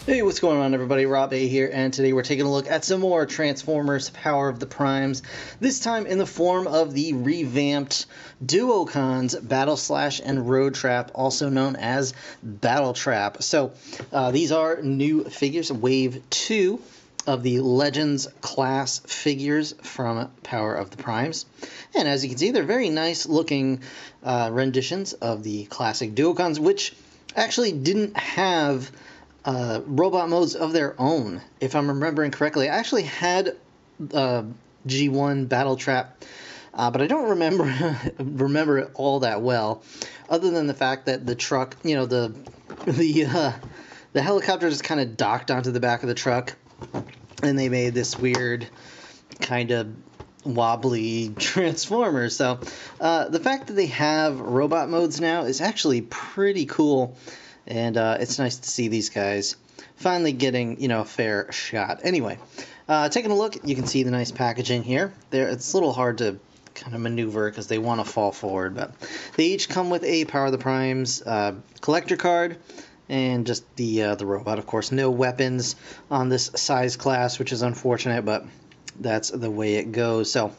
Hey, what's going on everybody? Rob A here, and today we're taking a look at some more Transformers Power of the Primes, this time in the form of the revamped Duocons Battleslash and Roadtrap, also known as Battletrap. So, these are new figures, Wave 2 of the Legends class figures from Power of the Primes. And as you can see, they're very nice looking renditions of the classic Duocons, which actually didn't have robot modes of their own, if I'm remembering correctly. I actually had G1 Battletrap, but I don't remember it all that well, other than the fact that the truck, you know, the helicopter just kind of docked onto the back of the truck, and they made this weird kind of wobbly transformer. So the fact that they have robot modes now is actually pretty cool. And it's nice to see these guys finally getting, you know, a fair shot. Anyway, taking a look, you can see the nice packaging here. It's a little hard to kind of maneuver because they want to fall forward, but they each come with a Power of the Primes collector card and just the robot. Of course, no weapons on this size class, which is unfortunate, but that's the way it goes. So,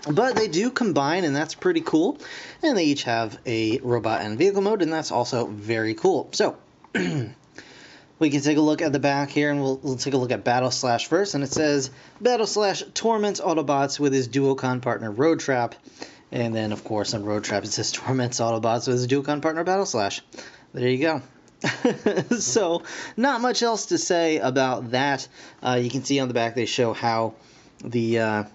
but they do combine, and that's pretty cool. And they each have a robot and vehicle mode, and that's also very cool. So, we can take a look at the back here, and we'll take a look at Battleslash first. And it says, Battleslash torments Autobots with his Duocon partner Roadtrap. And then, of course, on Roadtrap, it says torments Autobots with his Duocon partner Battleslash. There you go. So, not much else to say about that. You can see on the back they show how the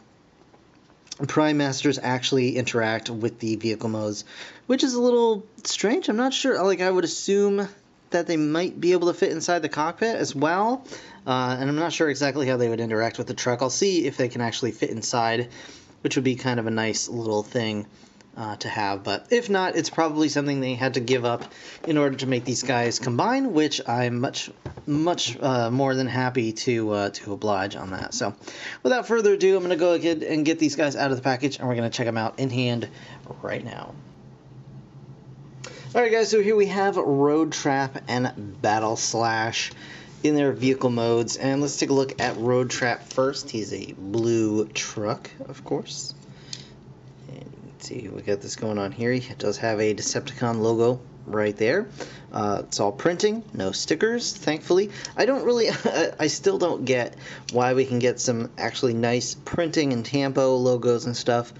Prime Masters actually interact with the vehicle modes, which is a little strange. I'm not sure. Like, I would assume that they might be able to fit inside the cockpit as well, and I'm not sure exactly how they would interact with the truck. I'll see if they can actually fit inside, which would be kind of a nice little thing to have. But if not, it's probably something they had to give up in order to make these guys combine, which I'm much more than happy to oblige on that. So without further ado, I'm going to go ahead and get these guys out of the package, and we're going to check them out in hand right now. Alright guys, so here we have Roadtrap and Battleslash in their vehicle modes, and let's take a look at Roadtrap first. He's a blue truck, of course. See, we got this going on here. He does have a Decepticon logo right there. It's all printing, no stickers, thankfully. I still don't get why we can get some actually nice printing and tampo logos and stuff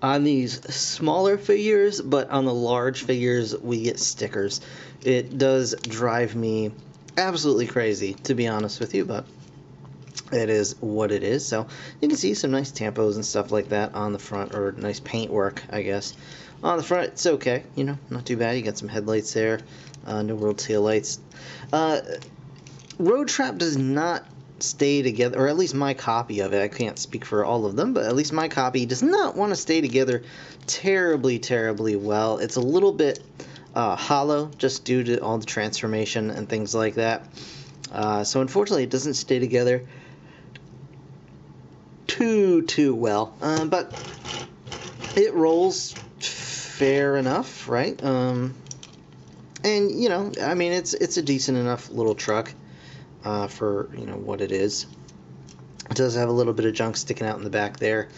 on these smaller figures, but on the large figures we get stickers. It does drive me absolutely crazy, to be honest with you, but it is what it is. So you can see some nice tampos and stuff like that on the front, or nice paint work, I guess. On the front, it's okay, you know, not too bad. You got some headlights there, no world tail lights. Roadtrap does not stay together, or at least my copy of it. I can't speak for all of them, but at least my copy does not want to stay together terribly well. It's a little bit hollow, just due to all the transformation and things like that. So unfortunately, it doesn't stay together too well, but it rolls fair enough, right? And you know, I mean, it's a decent enough little truck for, you know, what it is. It does have a little bit of junk sticking out in the back there,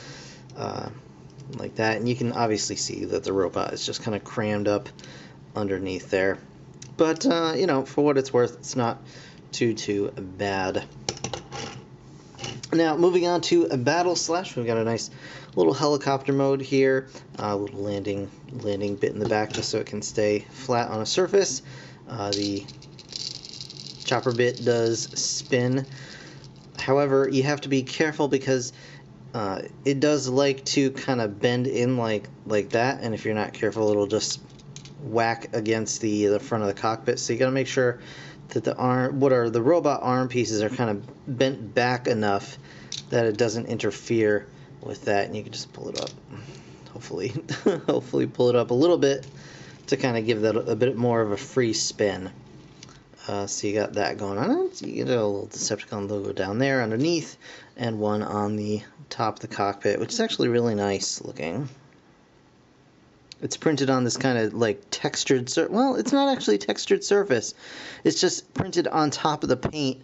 like that, and you can obviously see that the robot is just kind of crammed up underneath there. But you know, for what it's worth, it's not too bad. Now, moving on to a Battleslash, we've got a nice little helicopter mode here, a little landing bit in the back just so it can stay flat on a surface. The chopper bit does spin. However, you have to be careful because it does like to kind of bend in like that, and if you're not careful, it'll just whack against the front of the cockpit. So you got to make sure that the robot arm pieces are kind of bent back enough that it doesn't interfere with that, and you can just pull it up, hopefully pull it up a little bit to kind of give that a bit more of a free spin. So you got that going on. So you get a little Decepticon logo down there underneath, and one on the top of the cockpit, which is actually really nice looking. It's printed on this kind of like textured well, it's not actually a textured surface. It's just printed on top of the paint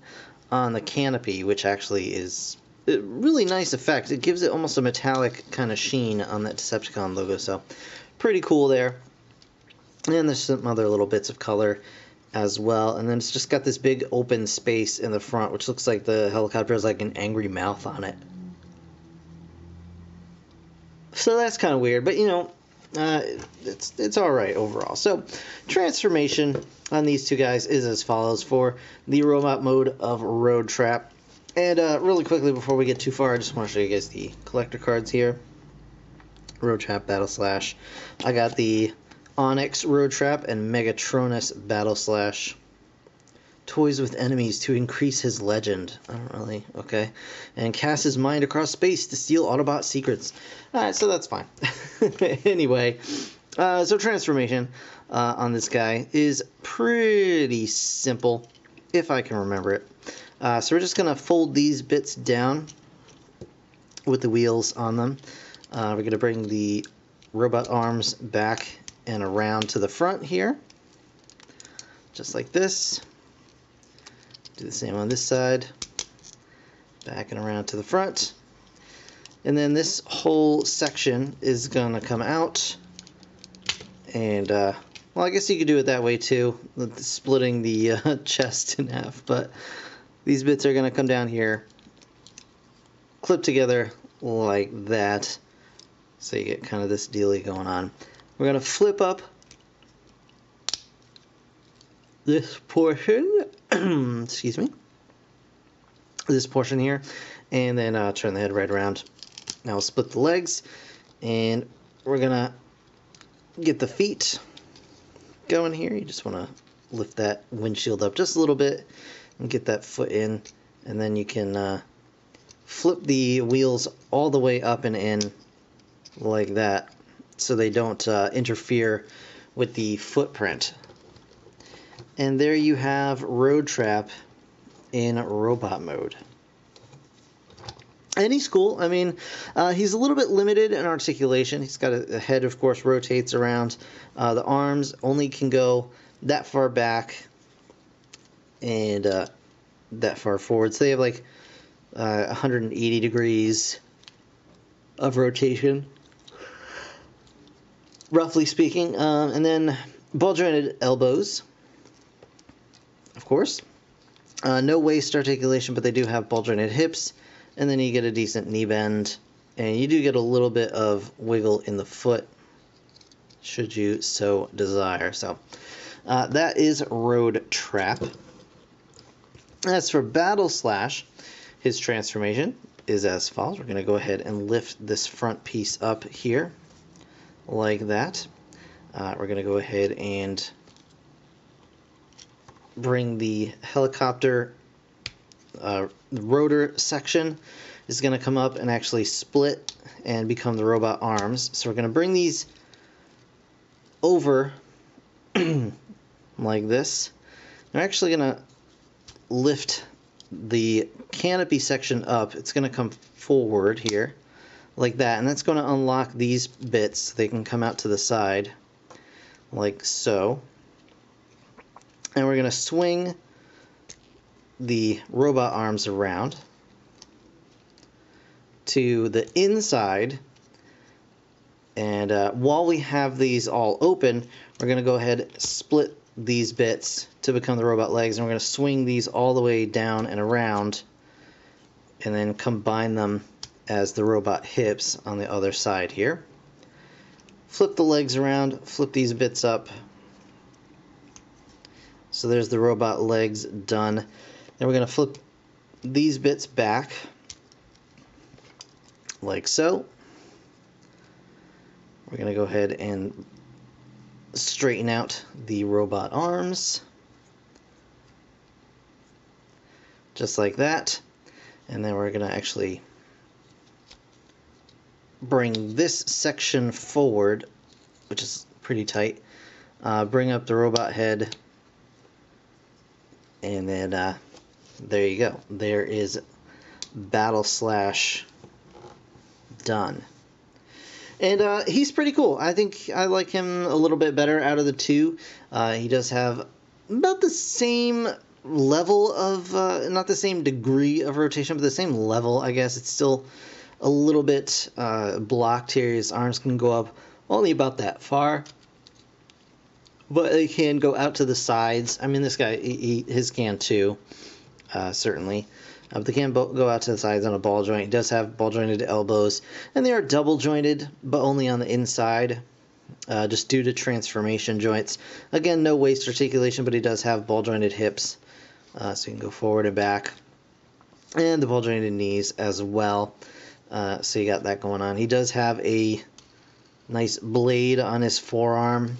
on the canopy, which actually is a really nice effect. It gives it almost a metallic kind of sheen on that Decepticon logo, so pretty cool there. And there's some other little bits of color as well. And then it's just got this big open space in the front, which looks like the helicopter has like an angry mouth on it. So that's kind of weird, but you know, it's all right overall. So transformation on these two guys is as follows for the robot mode of Roadtrap. And really quickly before we get too far, I just want to show you guys the collector cards here. Roadtrap Battleslash. I got the Onyx Roadtrap and Megatronus Battleslash. Toys with enemies to increase his legend. I don't really... Okay. And cast his mind across space to steal Autobot secrets. Alright, so that's fine. Anyway, so transformation on this guy is pretty simple, if I can remember it. So we're just going to fold these bits down with the wheels on them. We're going to bring the robot arms back and around to the front here. Just like this. Do the same on this side. Back and around to the front. And then this whole section is going to come out. And, well, I guess you could do it that way too, splitting the chest in half. But these bits are going to come down here, clip together like that. So you get kind of this dealie going on. We're going to flip up this portion, excuse me, this portion here, and then turn the head right around. Now we'll split the legs, and we're gonna get the feet going here. You just want to lift that windshield up just a little bit and get that foot in, and then you can flip the wheels all the way up and in like that, so they don't interfere with the footprint. And there you have Roadtrap in robot mode. And he's cool. I mean, he's a little bit limited in articulation. He's got a head, of course, rotates around. The arms only can go that far back and that far forward. So they have like 180 degrees of rotation, roughly speaking. And then ball-jointed elbows, of course. No waist articulation, but they do have ball-jointed hips. And then you get a decent knee bend. And you do get a little bit of wiggle in the foot, should you so desire. So that is Roadtrap. As for Battleslash, his transformation is as follows. We're going to go ahead and lift this front piece up here, like that. We're going to go ahead and bring the helicopter rotor section is going to come up and actually split and become the robot arms. So we're going to bring these over like this. We're actually going to lift the canopy section up. It's going to come forward here like that, and that's going to unlock these bits so they can come out to the side like so. And we're going to swing the robot arms around to the inside, and while we have these all open, we're going to go ahead and split these bits to become the robot legs, and we're going to swing these all the way down and around and then combine them as the robot hips on the other side here. Flip the legs around, flip these bits up. So there's the robot legs done. Then we're going to flip these bits back like so. We're going to go ahead and straighten out the robot arms just like that. And then we're going to actually bring this section forward, which is pretty tight. Bring up the robot head, and then there you go. There is Battleslash done. And he's pretty cool. I think I like him a little bit better out of the two. He does have about the same level of, not the same degree of rotation, but the same level, I guess. It's still a little bit blocked here. His arms can go up only about that far, but they can go out to the sides. I mean, this guy, his can too, certainly. But they can go out to the sides on a ball joint. He does have ball jointed elbows, and they are double jointed, but only on the inside, just due to transformation joints. Again, no waist articulation, but he does have ball jointed hips, so he can go forward and back, and the ball jointed knees as well. So you got that going on. He does have a nice blade on his forearm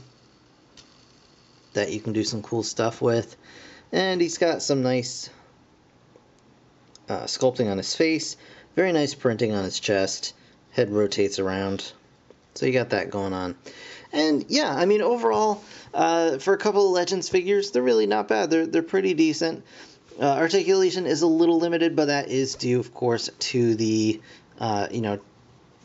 that you can do some cool stuff with, and he's got some nice sculpting on his face, very nice printing on his chest, head rotates around, so you got that going on. And yeah, I mean, overall, for a couple of Legends figures, they're really not bad. They're pretty decent. Articulation is a little limited, but that is due, of course, to the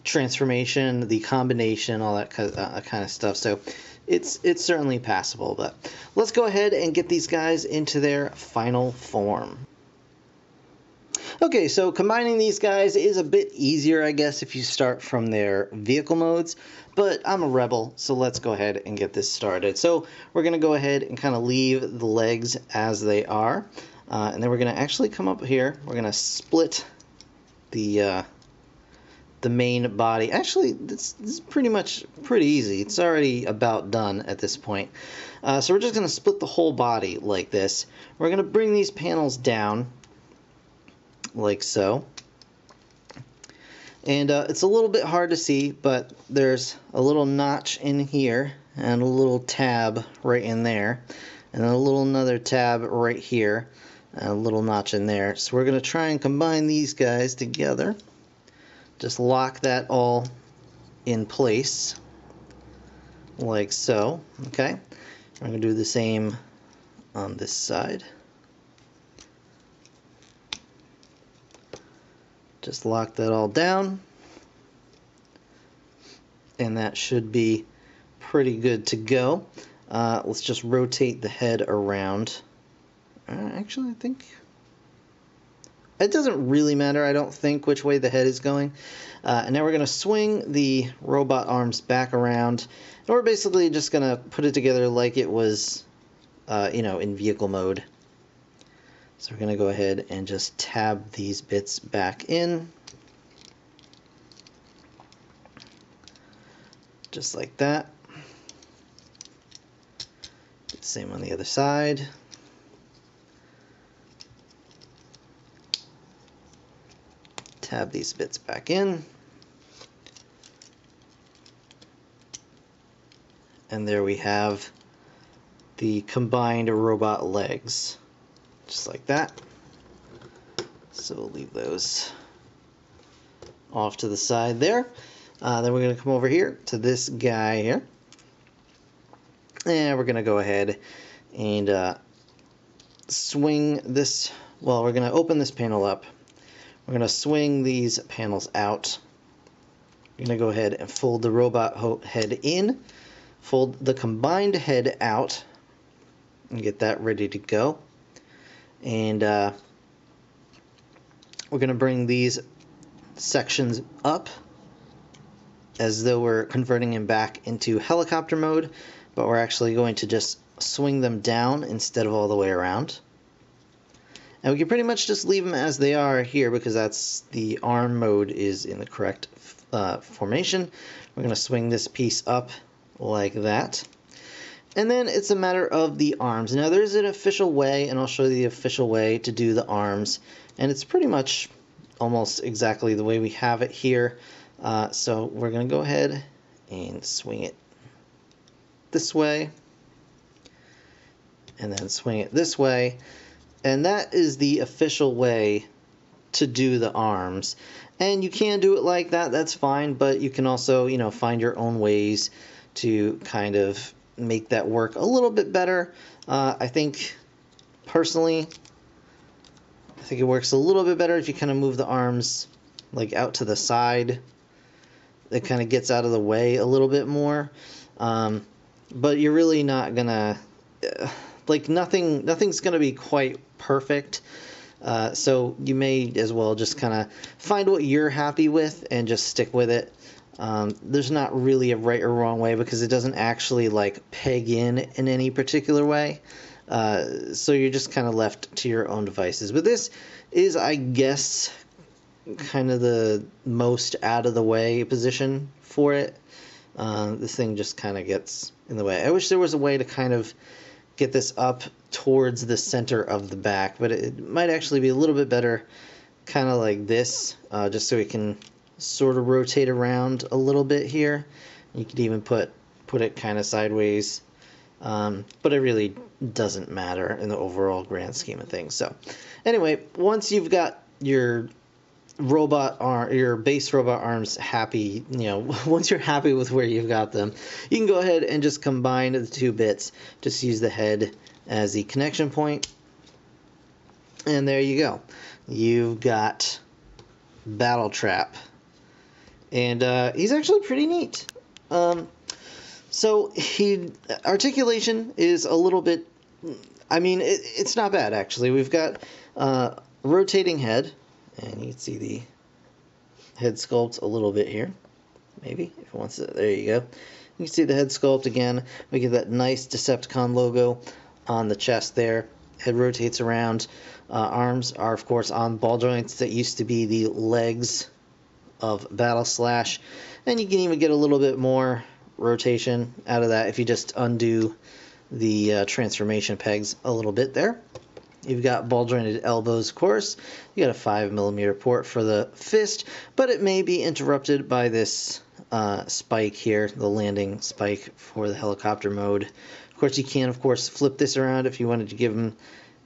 transformation, the combination, all that kind of stuff. So it's certainly passable. But let's go ahead and get these guys into their final form. Okay, so combining these guys is a bit easier, I guess, if you start from their vehicle modes, but I'm a rebel, so let's go ahead and get this started. So we're going to go ahead and kind of leave the legs as they are, and then we're going to actually come up here. We're going to split the main body. Actually, this is pretty easy. It's already about done at this point. So we're just going to split the whole body like this. We're going to bring these panels down like so, and it's a little bit hard to see, but there's a little notch in here and a little tab right in there, and then another tab right here and a little notch in there. So we're going to try and combine these guys together, just lock that all in place like so. Okay, I'm going to do the same on this side. Just lock that all down, and that should be pretty good to go. Let's just rotate the head around. Actually, I think it doesn't really matter, I don't think, which way the head is going. And now we're going to swing the robot arms back around, and we're basically just going to put it together like it was, in vehicle mode. So we're going to go ahead and just tab these bits back in, just like that. Same on the other side. Tab these bits back in. And there we have the combined robot legs. Just like that. So we'll leave those off to the side there. Then we're going to come over here to this guy here. And we're going to go ahead and swing this. Well, we're going to open this panel up. We're going to swing these panels out. We're going to go ahead and fold the robot head in. Fold the combined head out. And get that ready to go. And we're going to bring these sections up as though we're converting them back into helicopter mode, but we're actually going to just swing them down instead of all the way around. And we can pretty much just leave them as they are here because that's the arm mode is in the correct formation. We're going to swing this piece up like that. And then it's a matter of the arms. Now there's an official way, and I'll show you the official way to do the arms. And it's pretty much almost exactly the way we have it here. So we're going to go ahead and swing it this way. And then swing it this way. And that is the official way to do the arms. And you can do it like that, that's fine. But you can also, find your own ways to kind of make that work a little bit better. I think personally, it works a little bit better if you kind of move the arms like out to the side it kind of gets out of the way a little bit more. But you're really not gonna like nothing's gonna be quite perfect. So you may as well just kind of find what you're happy with and just stick with it. There's not really a right or wrong way because it doesn't actually like peg in any particular way. So you're just kind of left to your own devices. But this is, I guess, kind of the most out of the way position for it. This thing just kind of gets in the way. I wish there was a way to kind of get this up towards the center of the back, but it might actually be a little bit better kind of like this, just so we can sort of rotate around a little bit here. You could even put it kind of sideways, but it really doesn't matter in the overall grand scheme of things. So anyway, once you've got your your base robot arms happy, once you're happy with where you've got them, you can go ahead and just combine the two bits. Just use the head as the connection point, and there you go. You've got Battletrap, and he's actually pretty neat. So articulation is a little bit, I mean, it's not bad actually. We've got rotating head. And you can see the head sculpt a little bit here. Maybe, if it wants to. There you go. You can see the head sculpt again. We get that nice Decepticon logo on the chest there. Head rotates around. Arms are, of course, on ball joints that used to be the legs of Battleslash. And you can even get a little bit more rotation out of that if you just undo the transformation pegs a little bit there. You've got ball jointed elbows, of course. You got a 5mm port for the fist, but it may be interrupted by this spike here, the landing spike for the helicopter mode. Of course, you can, of course, flip this around if you wanted to give him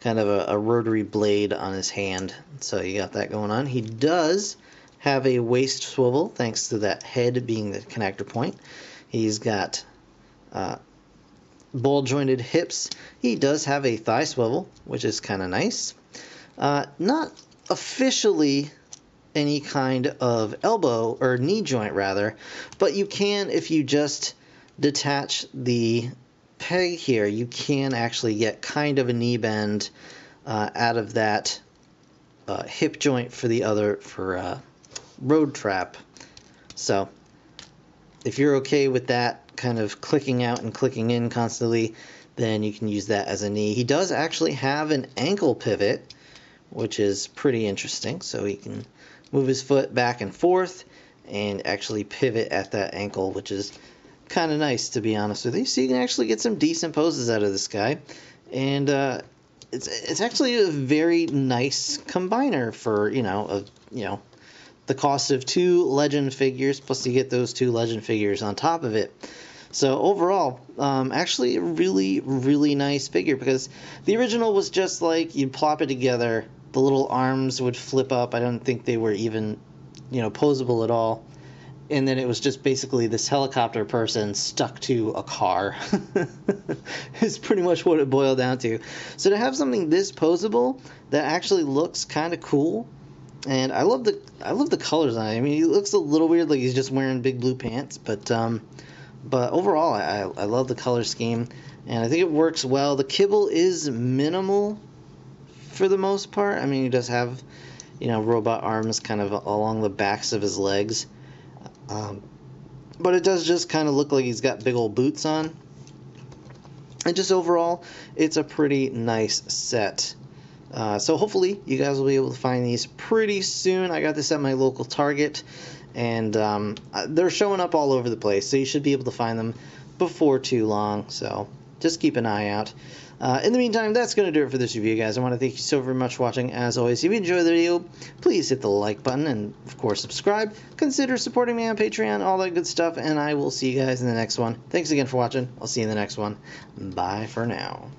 kind of a rotary blade on his hand. So you got that going on. He does have a waist swivel, thanks to that head being the connector point. He's got ball jointed hips. He does have a thigh swivel, which is kind of nice. Not officially any kind of elbow or knee joint rather, but you can, if you just detach the peg here, you can actually get kind of a knee bend out of that hip joint for Roadtrap. So if you're okay with that kind of clicking out and clicking in constantly, then you can use that as a knee. He does actually have an ankle pivot, which is pretty interesting. So he can move his foot back and forth and actually pivot at that ankle, which is kind of nice, to be honest with you. So you can actually get some decent poses out of this guy. And it's actually a very nice combiner for, the cost of 2 legend figures, plus you get those 2 legend figures on top of it. So overall, actually a really, really nice figure, because the original was just like you'd plop it together, the little arms would flip up. I don't think they were even, posable at all. And then it was just basically this helicopter person stuck to a car. Is pretty much what it boiled down to. So to have something this posable that actually looks kind of cool, and I love the colors on it. I mean, he looks a little weird, like he's just wearing big blue pants, but overall, I love the color scheme, and I think it works well. The kibble is minimal for the most part. I mean, he does have, robot arms kind of along the backs of his legs, but it does just kind of look like he's got big old boots on. And just overall, it's a pretty nice set. So hopefully you guys will be able to find these pretty soon. I got this at my local Target, and they're showing up all over the place, so you should be able to find them before too long. So just keep an eye out. In the meantime, that's going to do it for this review, guys. I want to thank you so very much for watching. As always, if you enjoyed the video, please hit the like button and, of course, subscribe. Consider supporting me on Patreon, all that good stuff, and I will see you guys in the next one. Thanks again for watching. I'll see you in the next one. Bye for now.